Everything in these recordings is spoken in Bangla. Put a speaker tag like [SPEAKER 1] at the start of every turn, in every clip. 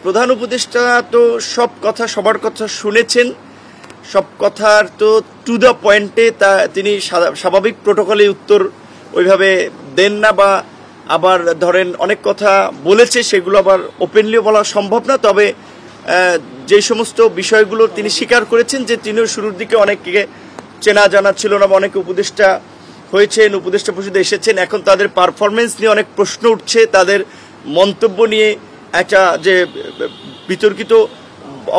[SPEAKER 1] প্রধান উপদেষ্টা তো সব কথা সবার কথা শুনেছেন, সব কথার তো টু দ্য পয়েন্টে তিনি স্বাভাবিক প্রোটোকলে উত্তর ওইভাবে দেন না, বা আবার ধরেন অনেক কথা বলেছে সেগুলো আবার ওপেনলিও বলা সম্ভব না। তবে যে সমস্ত বিষয়গুলো তিনি স্বীকার করেছেন যে তিনিও শুরুর দিকে অনেককে চেনা জানা ছিল না, বা অনেকে উপদেষ্টা হয়েছেন, উপদেষ্টা পরিষদে এসেছেন, এখন তাদের পারফরমেন্স নিয়ে অনেক প্রশ্ন উঠছে, তাদের মন্তব্য নিয়ে একটা যে বিতর্কিত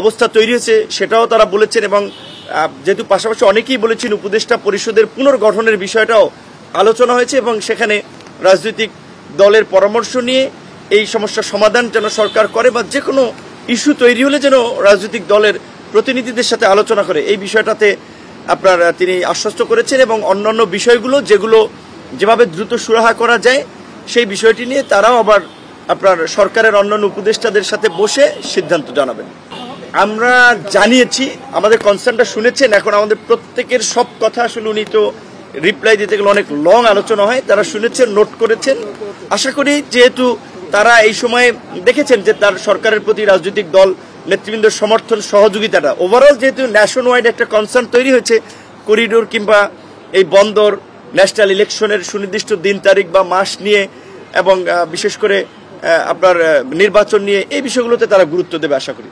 [SPEAKER 1] অবস্থা তৈরি হয়েছে সেটাও তারা বলেছেন। এবং যেহেতু পাশাপাশি অনেকেই বলেছেন উপদেষ্টা পরিষদের পুনর্গঠনের বিষয়টাও আলোচনা হয়েছে, এবং সেখানে রাজনৈতিক দলের পরামর্শ নিয়ে এই সমস্যার সমাধান যেন সরকার করে, বা যে কোনো ইস্যু তৈরি হলে যেন রাজনৈতিক দলের প্রতিনিধিদের সাথে আলোচনা করে, এই বিষয়টাতে তিনি আশ্বস্ত করেছেন। এবং অন্যান্য বিষয়গুলো যেগুলো যেভাবে দ্রুত সুরাহা করা যায় সেই বিষয়টি নিয়ে তারাও আবার সরকারের অন্যান্য উপদেষ্টাদের সাথে বসে সিদ্ধান্ত জানাবেন। আমরা জানিয়েছি, আমাদের কনসার্নটা শুনেছেন, এখন আমাদের প্রত্যেকের সব কথা আসলে উনি তো রিপ্লাই দিতে গেলে অনেক লং আলোচনা হয়, তারা শুনেছেন, নোট করেছেন। আশা করি যেহেতু তারা এই সময়ে দেখেছেন যে তার সরকারের প্রতি রাজনৈতিক দল নেতৃবৃন্দের সমর্থন সহযোগিতাটা ওভারঅল যেহেতু ন্যাশন ওয়াইড একটা কনসার্ন তৈরি হয়েছে, করিডোর কিংবা এই বন্দর, ন্যাশনাল ইলেকশনের সুনির্দিষ্ট দিন তারিখ বা মাস নিয়ে, এবং বিশেষ করে নির্বাচন নিয়ে, এই বিষয়গুলোতে তারা গুরুত্ব দেবে আশা করি।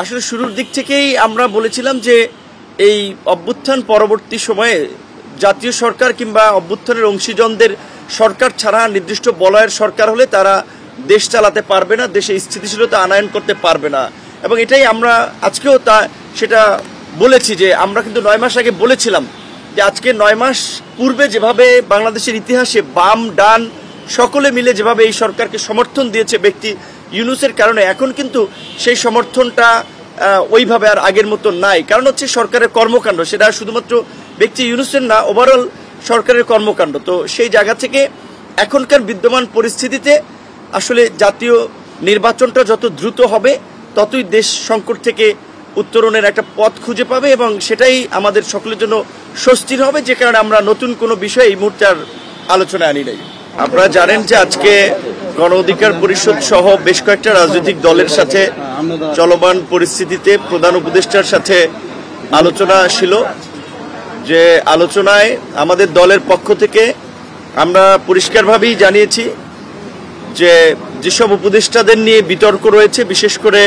[SPEAKER 1] আসলে শুরুর দিক থেকেই আমরা বলেছিলাম যে এই অভ্যুত্থান পরবর্তী সময়ে জাতীয় সরকার কিংবা অভ্যুত্থানের অংশীজনদের সরকার ছাড়া নির্দিষ্ট বলয়ের সরকার হলে তারা দেশ চালাতে পারবে না, দেশে স্থিতিশীলতা আনয়ন করতে পারবে না। এবং এটাই আমরা আজকেও সেটা বলেছি যে আমরা কিন্তু 9 মাস আগে বলেছিলাম যে আজকে 9 মাস পূর্বে যেভাবে বাংলাদেশের ইতিহাসে বাম ডান সকলে মিলে যেভাবে এই সরকারকে সমর্থন দিয়েছে ব্যক্তি ইউনূসের কারণে, এখন কিন্তু সেই সমর্থনটা ওইভাবে আর আগের মতো নাই। কারণ হচ্ছে সরকারের কর্মকাণ্ড, সেটা শুধুমাত্র ব্যক্তি ইউনূসের না, ওভারঅল সরকারের কর্মকাণ্ড। তো সেই জায়গা থেকে এখনকার বিদ্যমান পরিস্থিতিতে আসলে জাতীয় নির্বাচনটা যত দ্রুত হবে ততই দেশ সংকট থেকে উত্তরণের একটা পথ খুঁজে পাবে, এবং সেটাই আমাদের সকলের জন্য স্বস্তির হবে, যে কারণে আমরা নতুন কোনো বিষয় এই মুহূর্তে আর আলোচনায় আনি নাই। আপনারা জানেন যে আজকে গণ অধিকার পরিষদ সহ বেশ কয়েকটা রাজনৈতিক দলের সাথে চলমান পরিস্থিতিতে প্রধান উপদেষ্টার সাথে আলোচনা ছিল, যে আলোচনায় আমাদের দলের পক্ষ থেকে আমরা পরিষ্কারভাবেই জানিয়েছি যে যেসব উপদেষ্টাদের নিয়ে বিতর্ক রয়েছে, বিশেষ করে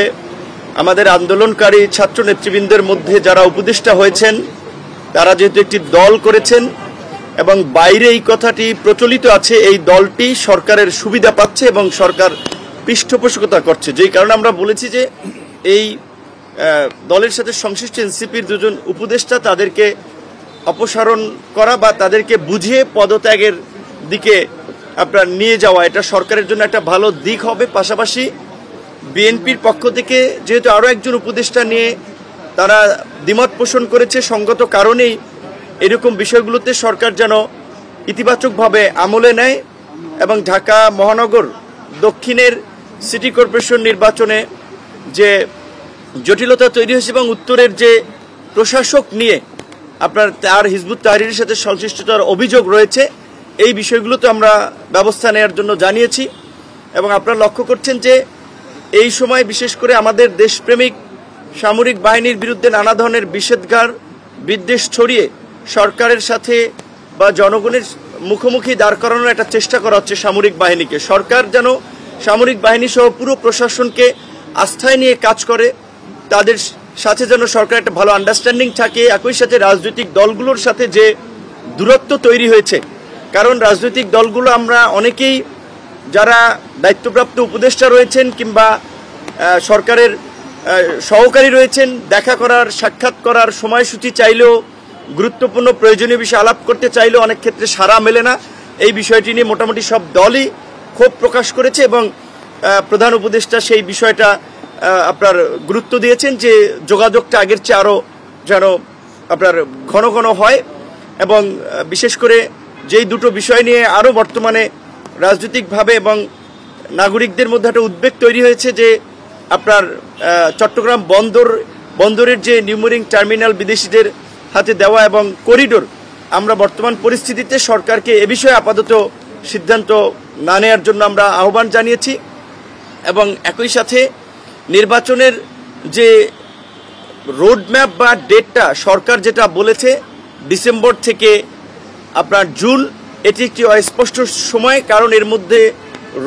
[SPEAKER 1] আমাদের আন্দোলনকারী ছাত্র নেতৃবৃন্দের মধ্যে যারা উপদেষ্টা হয়েছেন তারা যেহেতু একটি দল করেছেন এবং বাইরে এই কথাটি প্রচলিত আছে এই দলটি সরকারের সুবিধা পাচ্ছে এবং সরকার পৃষ্ঠপোষকতা করছে, যেই কারণে আমরা বলেছি যে এই দলের সাথে সংশ্লিষ্ট এনসিপির দুজন উপদেষ্টা তাদেরকে অপসারণ করা বা তাদেরকে বুঝিয়ে পদত্যাগের দিকে নিয়ে যাওয়া, এটা সরকারের জন্য একটা ভালো দিক হবে। পাশাপাশি বিএনপির পক্ষ থেকে যেহেতু আরও একজন উপদেষ্টা নিয়ে তারা দ্বিমত পোষণ করেছে, সঙ্গত কারণেই এরকম বিষয়গুলোতে সরকার যেন ইতিবাচকভাবে আমলে নেয় এবং ঢাকা মহানগর দক্ষিণের সিটি কর্পোরেশন নির্বাচনে যে জটিলতা তৈরি হয়েছে এবং উত্তরের যে প্রশাসক নিয়ে তার হিজবুত তাহরীরের সাথে সংশ্লিষ্টতার অভিযোগ রয়েছে, এই বিষয়গুলোতে আমরা ব্যবস্থা নেওয়ার জন্য জানিয়েছি। এবং আপনারা লক্ষ্য করছেন যে এই সময় বিশেষ করে আমাদের দেশপ্রেমিক সামরিক বাহিনীর বিরুদ্ধে নানা ধরনের বিষেধাজ্ঞার বিদ্বেষ ছড়িয়ে সরকারের সাথে বা জনগণের মুখোমুখি দাঁড় করানোর একটা চেষ্টা করা হচ্ছে সামরিক বাহিনীকে। সরকার যেন সামরিক বাহিনী সহ পুরো প্রশাসনকে আস্থায় নিয়ে কাজ করে, তাদের সাথে যেন সরকার একটা ভালো আন্ডারস্ট্যান্ডিং থাকে। একই সাথে রাজনৈতিক দলগুলোর সাথে যে দূরত্ব তৈরি হয়েছে, কারণ রাজনৈতিক দলগুলো আমরা অনেকেই যারা দায়িত্বপ্রাপ্ত উপদেষ্টা রয়েছেন কিংবা সরকারের সহকারী রয়েছেন, দেখা করার সাক্ষাৎ করার সময়সূচি চাইলেও গুরুত্বপূর্ণ প্রয়োজনীয় বিষয় আলাপ করতে চাইলেও অনেক ক্ষেত্রে সাড়া মেলে না। এই বিষয়টি নিয়ে মোটামুটি সব দলই ক্ষোভ প্রকাশ করেছে এবং প্রধান উপদেষ্টা সেই বিষয়টা গুরুত্ব দিয়েছেন যে যোগাযোগটা আগের চেয়ে আরও যেন ঘন ঘন হয়। এবং বিশেষ করে যেই দুটো বিষয় নিয়ে আরও বর্তমানে রাজনৈতিকভাবে এবং নাগরিকদের মধ্যে একটা উদ্বেগ তৈরি হয়েছে যে চট্টগ্রাম বন্দরের যে নিউমোরিং টার্মিনাল বিদেশিদের হাতে দেওয়া এবং করিডোর, আমরা বর্তমান পরিস্থিতিতে সরকারকে এ বিষয়ে আপাতত সিদ্ধান্ত না নেওয়ার জন্য আমরা আহ্বান জানিয়েছি এবং একই সাথে নির্বাচনের যে রোডম্যাপ বা ডেটটা সরকার যেটা বলেছে ডিসেম্বর থেকে আপনার জুন, এটি একটি অস্পষ্ট সময়, কারণ এর মধ্যে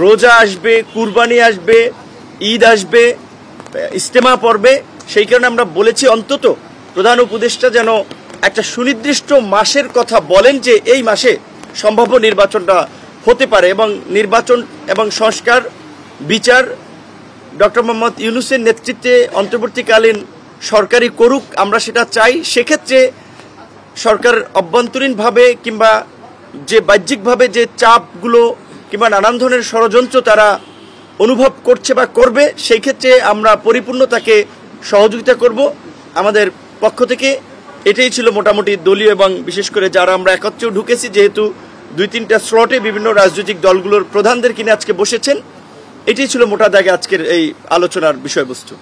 [SPEAKER 1] রোজা আসবে, কুরবানি আসবে, ঈদ আসবে, ইজতেমা পড়বে। সেই কারণে আমরা বলেছি অন্তত প্রধান উপদেষ্টা যেন একটা সুনির্দিষ্ট মাসের কথা বলেন যে এই মাসে সম্ভাব্য নির্বাচনটা হতে পারে, এবং নির্বাচন এবং সংস্কার বিচার ডক্টর মোহাম্মদ ইউনূসের নেতৃত্বে অন্তর্বর্তীকালীন সরকারই করুক, আমরা সেটা চাই। সেক্ষেত্রে সরকার অভ্যন্তরীণভাবে কিংবা যে বাহ্যিকভাবে যে চাপগুলো কিংবা নানান ধরনের ষড়যন্ত্র তারা অনুভব করছে বা করবে, সেই ক্ষেত্রে আমরা পরিপূর্ণ তাকে সহযোগিতা করব আমাদের পক্ষ থেকে। এটাই ছিল মোটামুটি দলীয় এবং বিশেষ করে যারা আমরা একত্রেও ঢুকেছি, যেহেতু 2-3টা স্লটে বিভিন্ন রাজনৈতিক দলগুলোর প্রধানদের কিনে আজকে বসেছেন। এটাই ছিল মোটা দাগে আজকের এই আলোচনার বিষয়বস্তু।